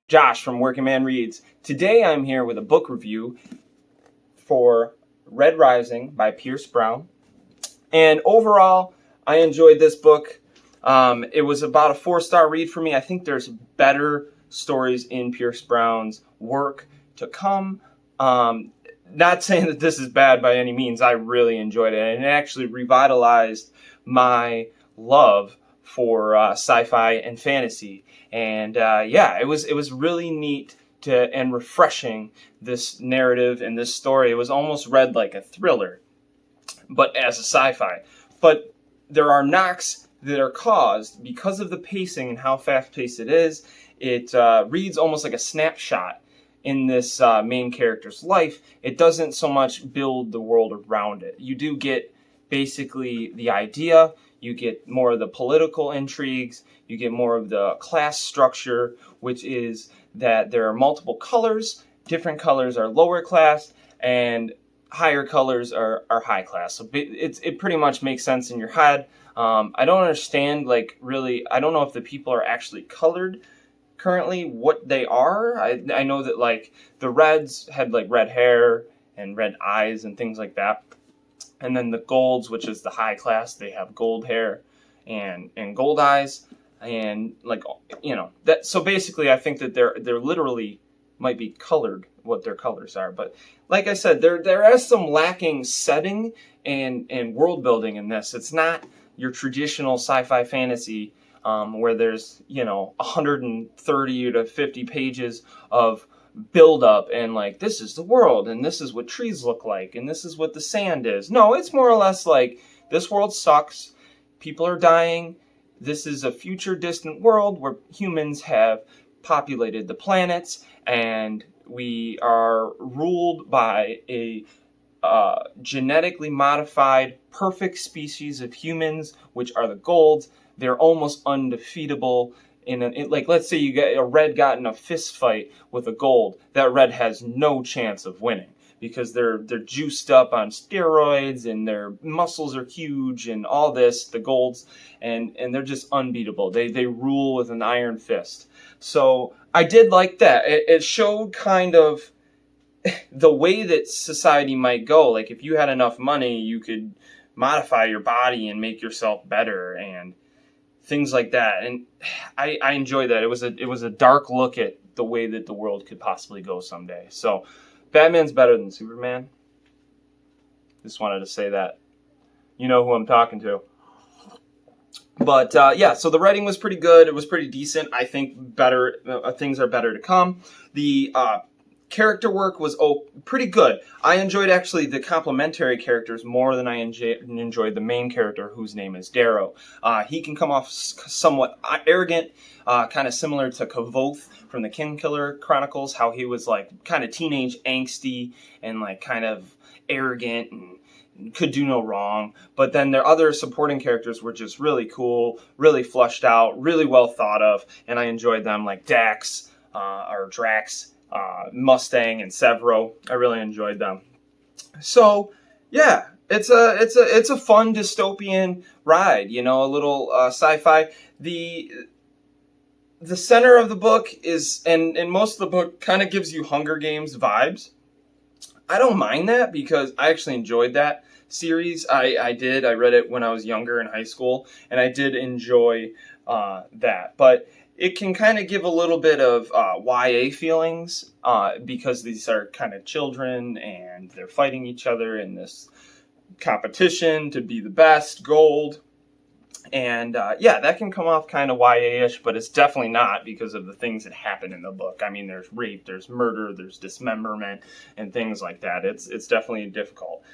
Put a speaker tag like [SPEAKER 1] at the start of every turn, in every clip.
[SPEAKER 1] Josh from Working Man Reads. Today I'm here with a book review for Red Rising by Pierce Brown. And overall, I enjoyed this book. It was about a 4-star read for me. I think there's better stories in Pierce Brown's work to come. Not saying that this is bad by any means. I really enjoyed it, and it actually revitalized my love for sci-fi and fantasy. And it was really neat and refreshing, this narrative and this story. It was almost read like a thriller, but as a sci-fi. But there are knocks that are caused because of the pacing and how fast-paced it is. It reads almost like a snapshot in this main character's life. It doesn't so much build the world around it. You do get basically the idea. You get more of the political intrigues. You get more of the class structure, which is that there are multiple colors. Different colors are lower class, and higher colors are high class. So it pretty much makes sense in your head. I don't understand, really, I don't know if the people are actually colored currently, what they are. I know that, the Reds had, red hair and red eyes and things like that. And then the Golds, which is the high class, they have gold hair and gold eyes. And, that. So basically, I think that they're literally might be colored, what their colors are. But like I said, there is some lacking setting and world building in this. It's not your traditional sci-fi fantasy where there's 130 to 50 pages of build up and this is the world and this is what trees look like and this is what the sand is. No, it's more or less like this world sucks. People are dying. This is a future distant world where humans have populated the planets, and we are ruled by a genetically modified perfect species of humans, which are the Golds. They're almost undefeatable. Let's say a red got in a fist fight with a Gold. That red has no chance of winning because they're juiced up on steroids and their muscles are huge and all this, the Golds, and they're just unbeatable. They rule with an iron fist. So I did like that. It showed kind of the way that society might go. Like, if you had enough money, you could modify your body and make yourself better and things like that. And I enjoyed that. It was a dark look at the way that the world could possibly go someday. So Batman's better than Superman. Just wanted to say that. You know who I'm talking to. But so the writing was pretty good. It was pretty decent. I think better things are better to come. The character work was pretty good. I enjoyed actually the complementary characters more than I enjoyed the main character, whose name is Darrow. He can come off somewhat arrogant, kind of similar to Kavoth from the Kingkiller Chronicles, how he was kind of teenage angsty and kind of arrogant and could do no wrong. But then their other supporting characters were just really cool, really fleshed out, really well thought of, and I enjoyed them, like Drax, Mustang, and Severo. I really enjoyed them. So yeah, it's a fun dystopian ride, a little sci-fi. The center of the book is, and most of the book kind of gives you Hunger Games vibes. I don't mind that because I actually enjoyed that series. I did. I read it when I was younger in high school, and I did enjoy that. But it can kind of give a little bit of YA feelings because these are kind of children and they're fighting each other in this competition to be the best, gold. And that can come off kind of YA-ish, but it's definitely not because of the things that happen in the book. I mean, there's rape, there's murder, there's dismemberment, and things like that. It's definitely difficult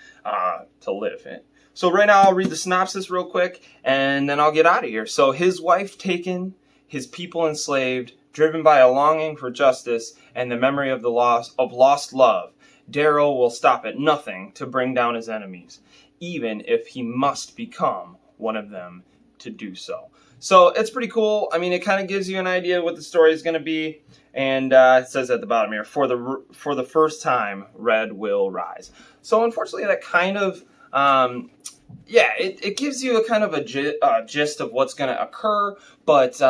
[SPEAKER 1] to live in. So right now I'll read the synopsis real quick, and then I'll get out of here. So his wife taken, his people enslaved, driven by a longing for justice and the memory of the lost love, Darrow will stop at nothing to bring down his enemies, even if he must become one of them to do so. So it's pretty cool. I mean, it kind of gives you an idea of what the story is going to be. And it says at the bottom here, for the first time, Red will rise. So unfortunately, that kind of, it gives you a kind of a gist of what's going to occur. But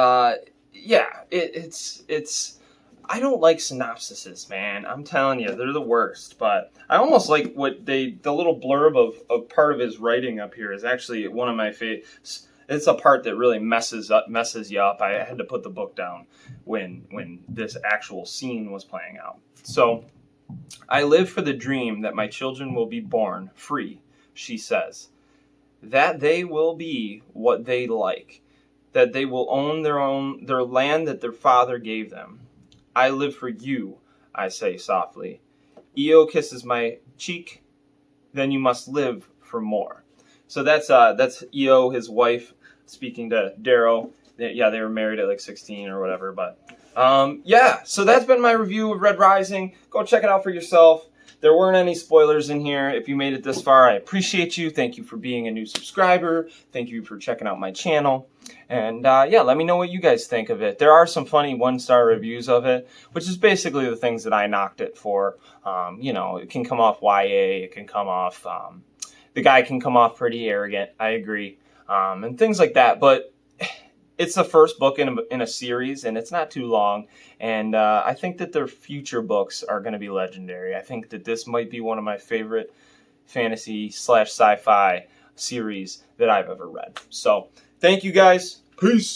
[SPEAKER 1] it's I don't like synopsises, man. I'm telling you, they're the worst. But I almost like the little blurb of part of his writing up here is actually one of my favorites. It's a part that really messes you up. I had to put the book down when this actual scene was playing out. So, I live for the dream that my children will be born free, she says. That they will be what they like. That they will own their land that their father gave them. I live for you, I say softly. Io kisses my cheek, then you must live for more. So that's Io, his wife, speaking to Darrow. They were married at like 16 or whatever, but so that's been my review of Red Rising. Go check it out for yourself. There weren't any spoilers in here. If you made it this far, I appreciate you. Thank you for being a new subscriber. Thank you for checking out my channel. And let me know what you guys think of it. There are some funny 1-star reviews of it, which is basically the things that I knocked it for. It can come off YA. It can come off, the guy can come off pretty arrogant. I agree. And things like that. But it's the first book in a series, and it's not too long. And I think that their future books are going to be legendary. I think that this might be one of my favorite fantasy/sci-fi series that I've ever read. So, thank you guys. Peace.